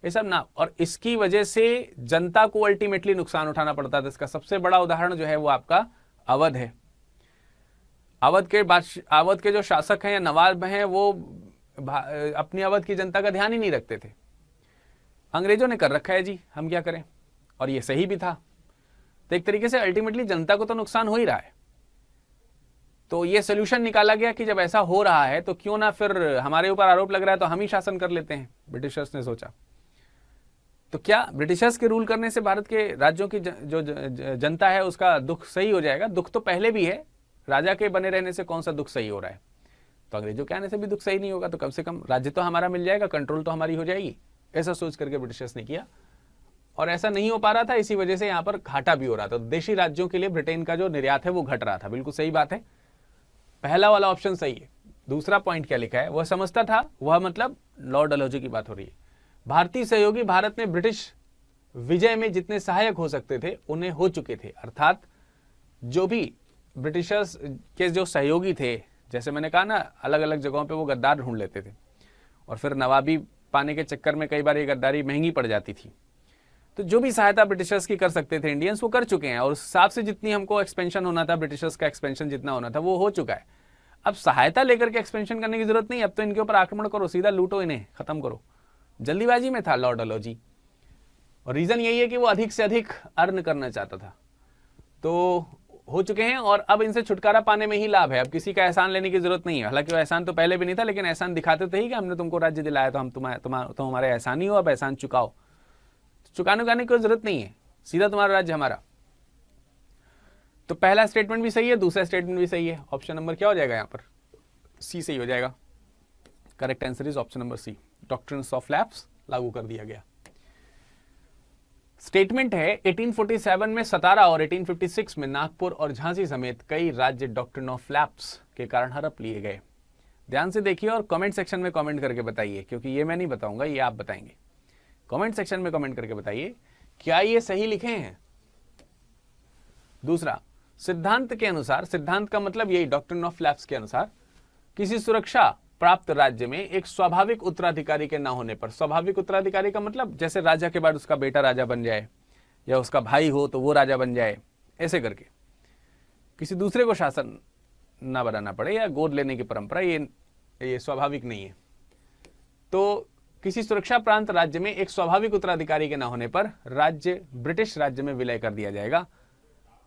ये सब ना, और इसकी वजह से जनता को अल्टीमेटली नुकसान उठाना पड़ता था। इसका सबसे बड़ा उदाहरण जो है वो आपका अवध है। अवध के जो शासक हैं या नवाब हैं वो अपनी अवध की जनता का ध्यान ही नहीं रखते थे। अंग्रेजों ने कर रखा है जी, हम क्या करें, और ये सही भी था। तो एक तरीके से अल्टीमेटली जनता को तो नुकसान हो ही रहा है। तो ये सोल्यूशन निकाला गया कि जब ऐसा हो रहा है तो क्यों ना फिर हमारे ऊपर आरोप लग रहा है तो हम ही शासन कर लेते हैं, ब्रिटिशर्स ने सोचा। तो क्या ब्रिटिशर्स के रूल करने से भारत के राज्यों की जो जनता है उसका दुख सही हो जाएगा? दुख तो पहले भी है, राजा के बने रहने से कौन सा दुख सही हो रहा है? तो अंग्रेजों के आने से भी दुख सही नहीं होगा, तो कम से कम राज्य तो हमारा मिल जाएगा, कंट्रोल तो हमारी हो जाएगी, ऐसा सोच करके ब्रिटिशर्स ने किया। और ऐसा नहीं हो पा रहा था, इसी वजह से यहाँ पर घाटा भी हो रहा था। देशी राज्यों के लिए ब्रिटेन का जो निर्यात है वो घट रहा था। बिल्कुल सही बात है, पहला वाला ऑप्शन सही है। दूसरा पॉइंट क्या लिखा है, वह समझता था, वह मतलब लॉर्ड डलहौजी की बात हो रही है, भारतीय सहयोगी भारत में ब्रिटिश विजय में जितने सहायक हो सकते थे उन्हें हो चुके थे। अर्थात जो भी ब्रिटिशर्स के जो सहयोगी थे, जैसे मैंने कहा ना, अलग अलग जगहों पे वो गद्दार ढूंढ लेते थे और फिर नवाबी पाने के चक्कर में कई बार ये गद्दारी महंगी पड़ जाती थी। तो जो भी सहायता ब्रिटिशर्स की कर सकते थे इंडियंस, वो कर चुके हैं, और उस हिसाब से जितनी हमको एक्सपेंशन होना था, ब्रिटिशर्स का एक्सपेंशन जितना होना था वो हो चुका है। अब सहायता लेकर के एक्सपेंशन करने की जरूरत नहीं, अब तो इनके ऊपर आक्रमण करो, सीधा लूटो, इन्हें खत्म करो। जल्दीबाजी में था लॉर्ड डलहौजी, और रीजन यही है कि वो अधिक से अधिक अर्न करना चाहता था। तो हो चुके हैं और अब इनसे छुटकारा पाने में ही लाभ है, अब किसी का एहसान लेने की जरूरत नहीं है। हालांकि वो एहसान तो पहले भी नहीं था, लेकिन एहसान दिखाते थे ही कि हमने तुमको राज्य दिलाया तो हम तुम हमारे एहसानी हो, अब एहसान चुकाओ। चुकाने की कोई जरूरत नहीं है, सीधा तुम्हारा राज्य हमारा। तो पहला स्टेटमेंट भी सही है, दूसरा स्टेटमेंट भी सही है। ऑप्शन नंबर क्या हो जाएगा यहाँ पर, सी सही हो जाएगा। Correct answer is option number C, doctrines of lapse लागू कर दिया गया। स्टेटमेंट है 1847 में सतारा और 1856 में नागपुर और झांसी समेत कई राज्य डॉक्ट्रिन ऑफ लैप्स के कारण हड़प लिए गए। ध्यान से देखिए और कमेंट सेक्शन में कमेंट करके बताइए, क्योंकि ये मैं नहीं बताऊंगा, ये आप बताएंगे। कमेंट सेक्शन में कमेंट करके बताइए क्या ये सही लिखे हैं। दूसरा, सिद्धांत के अनुसार, सिद्धांत का मतलब यही डॉक्ट्रिन ऑफ लैप्स के अनुसार, किसी सुरक्षा प्राप्त राज्य में एक स्वाभाविक उत्तराधिकारी के न होने पर, स्वाभाविक उत्तराधिकारी का मतलब जैसे राजा के बाद उसका बेटा राजा बन जाए या उसका भाई हो तो वो राजा बन जाए, ऐसे करके किसी दूसरे को शासन ना बनाना पड़े या गोद लेने की परंपरा, ये स्वाभाविक नहीं है। तो किसी सुरक्षा प्रांत राज्य में एक स्वाभाविक उत्तराधिकारी के न होने पर राज्य ब्रिटिश राज्य में विलय कर दिया जाएगा।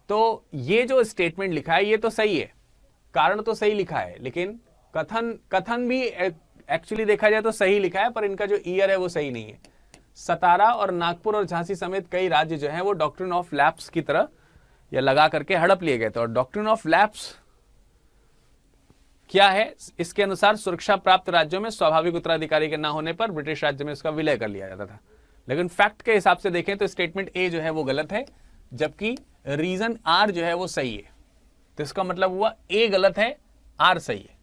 तो ये जो स्टेटमेंट लिखा है ये तो सही है, कारण तो सही लिखा है, लेकिन कथन भी एक्चुअली देखा जाए तो सही लिखा है, पर इनका जो ईयर है वो सही नहीं है। सतारा और नागपुर और झांसी समेत कई राज्य जो हैं वो डॉक्ट्रिन ऑफ लैप्स की तरह या लगा करके हड़प लिए गए थे। और डॉक्ट्रिन ऑफ लैप्स क्या है, इसके अनुसार सुरक्षा प्राप्त राज्यों में स्वाभाविक उत्तराधिकारी के न होने पर ब्रिटिश राज्य में उसका विलय कर लिया जाता था। लेकिन फैक्ट के हिसाब से देखें तो स्टेटमेंट ए जो है वो गलत है, जबकि रीजन आर जो है वो सही है। तो इसका मतलब हुआ ए गलत है, आर सही है।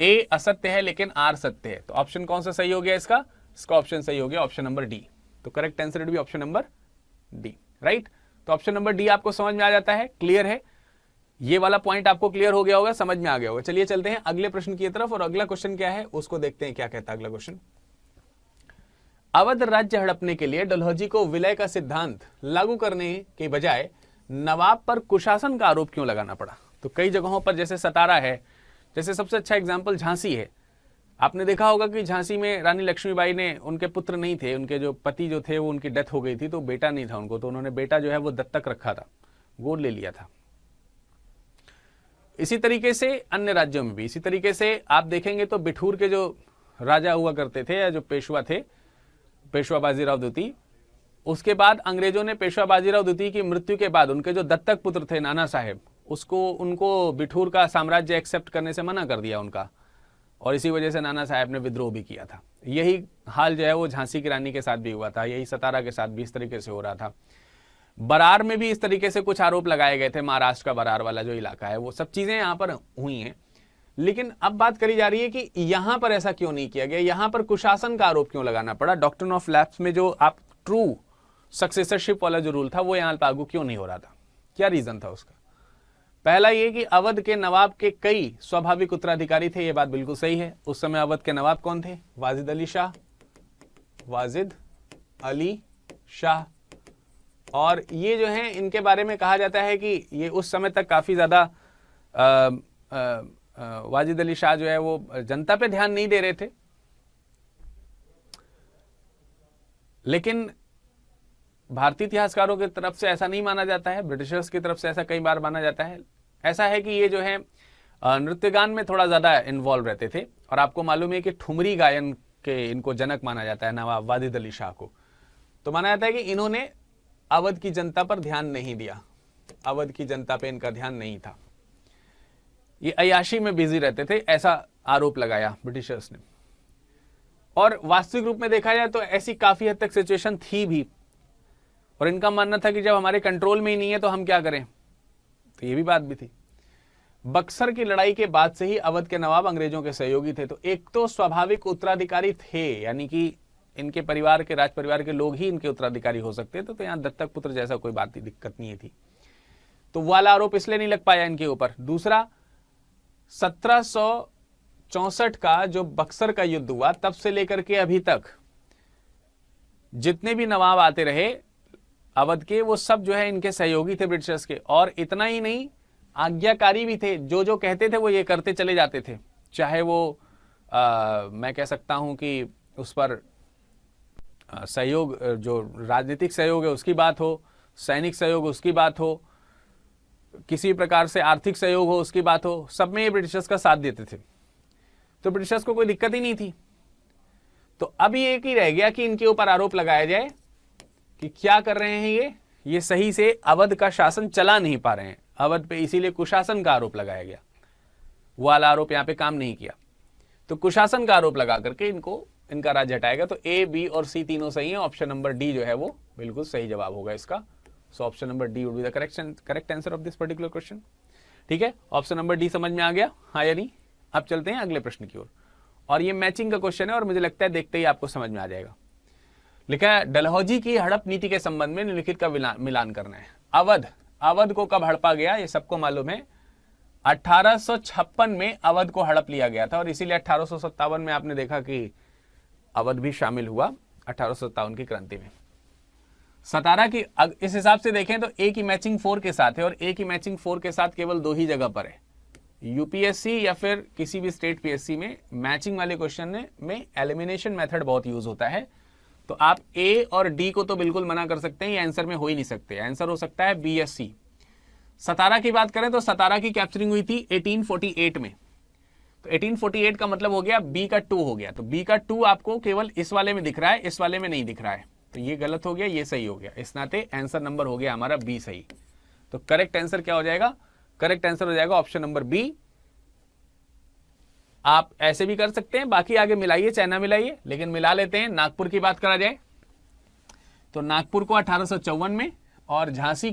ए असत्य है लेकिन आर सत्य है। तो ऑप्शन कौन सा सही हो गया इसका ऑप्शन सही हो गया ऑप्शन नंबर डी। तो करेक्ट आंसर भी ऑप्शन नंबर डी, राइट। तो ऑप्शन नंबर डी आपको समझ में आ जाता है, क्लियर है, ये वाला पॉइंट आपको क्लियर हो गया होगा, समझ में आ गया होगा। चलिए चलते हैं अगले प्रश्न की तरफ, और अगला क्वेश्चन क्या है उसको देखते हैं, क्या कहता है अगला क्वेश्चन। अवध राज्य हड़पने के लिए डलहौजी को विलय का सिद्धांत लागू करने के बजाय नवाब पर कुशासन का आरोप क्यों लगाना पड़ा? तो कई जगहों पर, जैसे सतारा है, जैसे सबसे अच्छा एग्जाम्पल झांसी है, आपने देखा होगा कि झांसी में रानी लक्ष्मीबाई ने, उनके पुत्र नहीं थे, उनके जो पति जो थे वो उनकी डेथ हो गई थी, तो बेटा नहीं था उनको, तो उन्होंने बेटा जो है वो दत्तक रखा था, गोद ले लिया था। इसी तरीके से अन्य राज्यों में भी इसी तरीके से आप देखेंगे तो बिठूर के जो राजा हुआ करते थे या जो पेशवा थे, पेशवा बाजीराव द्वितीय, उसके बाद अंग्रेजों ने पेशवा बाजीराव द्वितीय की मृत्यु के बाद उनके जो दत्तक पुत्र थे नाना साहेब, उनको बिठूर का साम्राज्य एक्सेप्ट करने से मना कर दिया उनका, और इसी वजह से नाना साहेब ने विद्रोह भी किया था। यही हाल जो है वो झांसी की रानी के साथ भी हुआ था, यही सतारा के साथ भी इस तरीके से हो रहा था। बरार में भी इस तरीके से कुछ आरोप लगाए गए थे, महाराष्ट्र का बरार वाला जो इलाका है, वो सब चीजें यहाँ पर हुई हैं। लेकिन अब बात करी जा रही है कि यहां पर ऐसा क्यों नहीं किया गया, यहां पर कुशासन का आरोप क्यों लगाना पड़ा, डॉक्ट्रिन ऑफ लैप्स में जो आप ट्रू सक्सेसरशिप वाला जो रूल था वो यहां लागू क्यों नहीं हो रहा था, क्या रीजन था उसका? पहला ये कि अवध के नवाब के कई स्वाभाविक उत्तराधिकारी थे, ये बात बिल्कुल सही है। उस समय अवध के नवाब कौन थे? वाजिद अली शाह, वाजिद अली शाह। और ये जो है इनके बारे में कहा जाता है कि ये उस समय तक काफी ज्यादा वाजिद अली शाह जो है वो जनता पे ध्यान नहीं दे रहे थे, लेकिन भारतीय इतिहासकारों की तरफ से ऐसा नहीं माना जाता है, ब्रिटिशर्स की तरफ से ऐसा कई बार माना जाता है। ऐसा है कि ये जो है नृत्य गान में थोड़ा ज्यादा इन्वॉल्व रहते थे, और आपको मालूम है कि ठुमरी गायन के इनको जनक माना जाता है नवाब वाजिद अली शाह को। तो माना जाता है कि इन्होंने अवध की जनता पर ध्यान नहीं दिया, अवध की जनता पे इनका ध्यान नहीं था, ये अय्याशी में बिजी रहते थे, ऐसा आरोप लगाया ब्रिटिशर्स ने। और वास्तविक रूप में देखा जाए तो ऐसी काफी हद तक सिचुएशन थी भी, और इनका मानना था कि जब हमारे कंट्रोल में ही नहीं है तो हम क्या करें, तो ये भी बात भी थी। बक्सर की लड़ाई के बाद से ही अवध के नवाब अंग्रेजों के सहयोगी थे, तो एक तो स्वाभाविक उत्तराधिकारी थे, यानी कि इनके परिवार के, राज परिवार के लोग ही इनके उत्तराधिकारी हो सकते थे, तो यहाँ दत्तक पुत्र जैसा कोई बात नहीं, दिक्कत नहीं थी, तो वाला आरोप इसलिए नहीं लग पाया इनके ऊपर। दूसरा, 1764 का जो बक्सर का युद्ध हुआ, तब से लेकर के अभी तक जितने भी नवाब आते रहे अवध के, वो सब जो है इनके सहयोगी थे ब्रिटिशर्स के, और इतना ही नहीं, आज्ञाकारी भी थे, जो जो कहते थे वो ये करते चले जाते थे, चाहे वो मैं कह सकता हूं कि उस पर सहयोग, जो राजनीतिक सहयोग है उसकी बात हो, सैनिक सहयोग उसकी बात हो, किसी प्रकार से आर्थिक सहयोग हो उसकी बात हो, सब में ये ब्रिटिशर्स का साथ देते थे, तो ब्रिटिशर्स को कोई दिक्कत ही नहीं थी। तो अब ये एक ही रह गया कि इनके ऊपर आरोप लगाया जाए कि क्या कर रहे हैं ये सही से अवध का शासन चला नहीं पा रहे हैं अवध पे, इसीलिए कुशासन का आरोप लगाया गया, वो वाला आरोप यहाँ पे काम नहीं किया, तो कुशासन का आरोप लगा करके इनका राज्य हटाएगा। तो ए, बी और सी तीनों सही है, ऑप्शन नंबर डी जो है वो बिल्कुल सही जवाब होगा इसका। So option number D would be the correct answer of this particular question. ठीक है, ऑप्शन नंबर डी समझ में आ गया, हाँ या नहीं? अब चलते हैं अगले प्रश्न की ओर, और ये मैचिंग का क्वेश्चन है, और मुझे लगता है देखते ही आपको समझ में आ जाएगा। लिखा है, डलहौजी की हड़प नीति के संबंध में निम्नलिखित का मिलान करना है। अवध को कब हड़पा गया, ये सबको मालूम है, 1856 में अवध को हड़प लिया गया था, और इसीलिए 1857 में आपने देखा कि अवध भी शामिल हुआ 1857 की क्रांति में। सतारा की इस हिसाब से देखें तो ए की मैचिंग 4 के साथ है, और ए की मैचिंग 4 के साथ केवल 2 ही जगह पर है, यूपीएससी या फिर किसी भी स्टेट पीएससी में मैचिंग वाले क्वेश्चन में एलिमिनेशन मेथड बहुत यूज होता है। तो आप ए और डी को तो बिल्कुल मना कर सकते हैं, ये आंसर में हो ही नहीं सकते, आंसर हो सकता है बी या सी। सतारा की बात करें तो सतारा की कैप्चरिंग हुई थी 1848 में, तो 1848 का मतलब हो गया बी का 2 हो गया, तो बी का 2 आपको केवल इस वाले में दिख रहा है, इस वाले में नहीं दिख रहा है, तो ये गलत हो गया, ये सही हो गया, इस नाते आंसर नंबर हो गया हमारा बी सही। तो करेक्ट आंसर क्या हो जाएगा? करेक्ट आंसर हो जाएगा ऑप्शन नंबर बी। आप ऐसे भी कर सकते हैं, बाकी आगे मिलाइए चाहे ना मिलाइए, लेकिन मिला लेते हैं। नागपुर की बात करा जाए तो नागपुर को 1854 में, और झांसी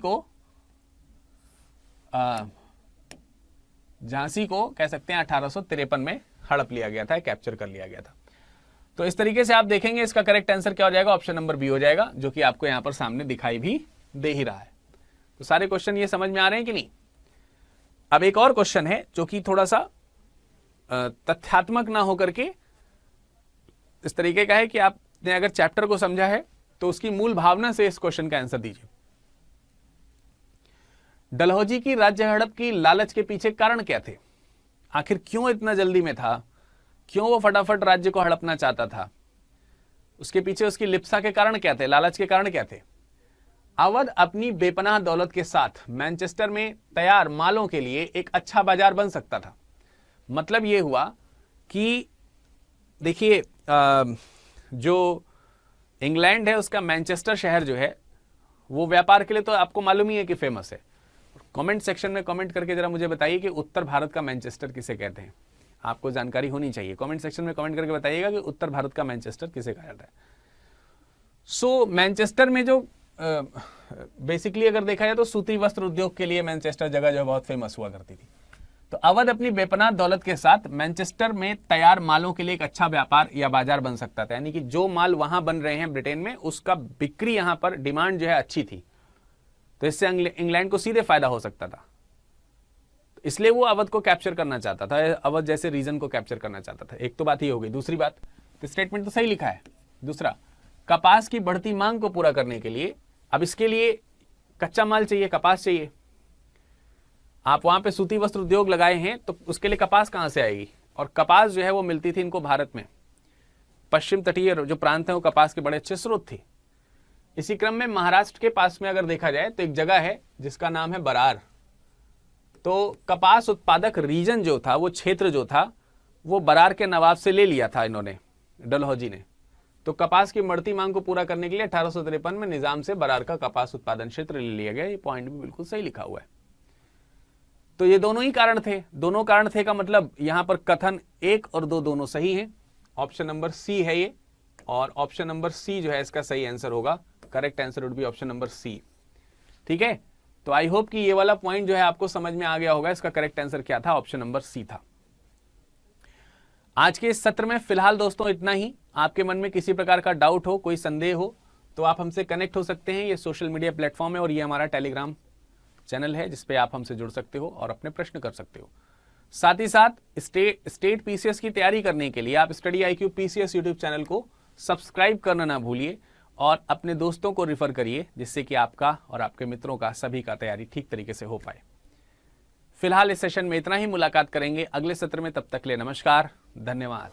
को कह सकते हैं 1853 में हड़प लिया गया था, कैप्चर कर लिया गया था। तो इस तरीके से आप देखेंगे इसका करेक्ट आंसर क्या हो जाएगा, ऑप्शन नंबर बी हो जाएगा, जो कि आपको यहां पर सामने दिखाई भी दे ही रहा है। तो सारे क्वेश्चन ये समझ में आ रहे हैं कि नहीं? अब एक और क्वेश्चन है जो कि थोड़ा सा तथ्यात्मक ना होकर के इस तरीके का है कि आपने अगर चैप्टर को समझा है तो उसकी मूल भावना से इस क्वेश्चन का आंसर दीजिए। डलहौजी की राज्य हड़प की लालच के पीछे कारण क्या थे? आखिर क्यों इतना जल्दी में था क्यों वो फटाफट राज्य को हड़पना चाहता था? उसके पीछे उसकी लिप्सा के कारण क्या थे, लालच के कारण क्या थे? अवध अपनी बेपनाह दौलत के साथ मैनचेस्टर में तैयार मालों के लिए एक अच्छा बाजार बन सकता था। मतलब यह हुआ कि देखिए, जो इंग्लैंड है उसका मैनचेस्टर शहर जो है वो व्यापार के लिए तो आपको मालूम ही है कि फेमस है। कमेंट सेक्शन में कमेंट करके जरा मुझे बताइए कि उत्तर भारत का मैनचेस्टर किसे कहते हैं। आपको जानकारी होनी चाहिए, कमेंट सेक्शन में कमेंट करके बताइएगा कि उत्तर भारत का मैनचेस्टर किसे कहा जाता है। सो मैनचेस्टर में जो बेसिकली अगर देखा जाए तो सूती वस्त्र उद्योग के लिए मैनचेस्टर जगह जो बहुत फेमस हुआ करती थी। तो अवध अपनी बेपनाह दौलत के साथ मैनचेस्टर में तैयार मालों के लिए एक अच्छा व्यापार या बाजार बन सकता था। यानी कि जो माल वहां बन रहे हैं ब्रिटेन में, उसका बिक्री यहां पर डिमांड जो है अच्छी थी, तो इससे इंग्लैंड को सीधे फायदा हो सकता था। इसलिए वो अवध को कैप्चर करना चाहता था, अवध जैसे रीजन को कैप्चर करना चाहता था। एक तो बात ही हो गई। दूसरी बात, तो स्टेटमेंट तो सही लिखा है। दूसरा, कपास की बढ़ती मांग को पूरा करने के लिए, अब इसके लिए कच्चा माल चाहिए, कपास चाहिए। आप वहां पे सूती वस्त्र उद्योग लगाए हैं तो उसके लिए कपास कहां से आएगी? और कपास जो है वो मिलती थी इनको भारत में, पश्चिम तटीय जो प्रांत है वो कपास के बड़े अच्छे स्रोत थी। इसी क्रम में महाराष्ट्र के पास में अगर देखा जाए तो एक जगह है जिसका नाम है बरार। तो कपास उत्पादक रीजन जो था, वो क्षेत्र जो था, वो बरार के नवाब से ले लिया था इन्होंने, डलहौजी ने। तो कपास की बढ़ती मांग को पूरा करने के लिए 1853 में निजाम से बरार का कपास उत्पादन क्षेत्र ले लिया गया। ये पॉइंट भी बिल्कुल सही लिखा हुआ है। तो ये दोनों ही कारण थे। दोनों कारण थे का मतलब यहां पर कथन 1 और 2 दोनों सही हैं। ऑप्शन नंबर सी है ये, और ऑप्शन नंबर सी जो है इसका सही आंसर होगा। Correct answer would be option number C. ठीक है, तो आई होप कि ये वाला पॉइंट जो है आपको समझ में आ गया होगा। इसका करेक्ट आंसर क्या था? ऑप्शन नंबर सी था। आज के इस सत्र में फिलहाल दोस्तों इतना ही। आपके मन में किसी प्रकार का डाउट हो, कोई संदेह हो, तो आप हमसे कनेक्ट हो सकते हैं। ये सोशल मीडिया प्लेटफॉर्म है और ये हमारा टेलीग्राम चैनल है जिसपे आप हमसे जुड़ सकते हो और अपने प्रश्न कर सकते हो। साथ ही साथ स्टेट पीसीएस की तैयारी करने के लिए आप study IQ PCS YouTube channel को सब्सक्राइब करना ना भूलिए और अपने दोस्तों को रिफर करिए, जिससे कि आपका और आपके मित्रों का सभी का तैयारी ठीक तरीके से हो पाए। फिलहाल इस सेशन में इतना ही। मुलाकात करेंगे अगले सत्र में। तब तक ले नमस्कार, धन्यवाद।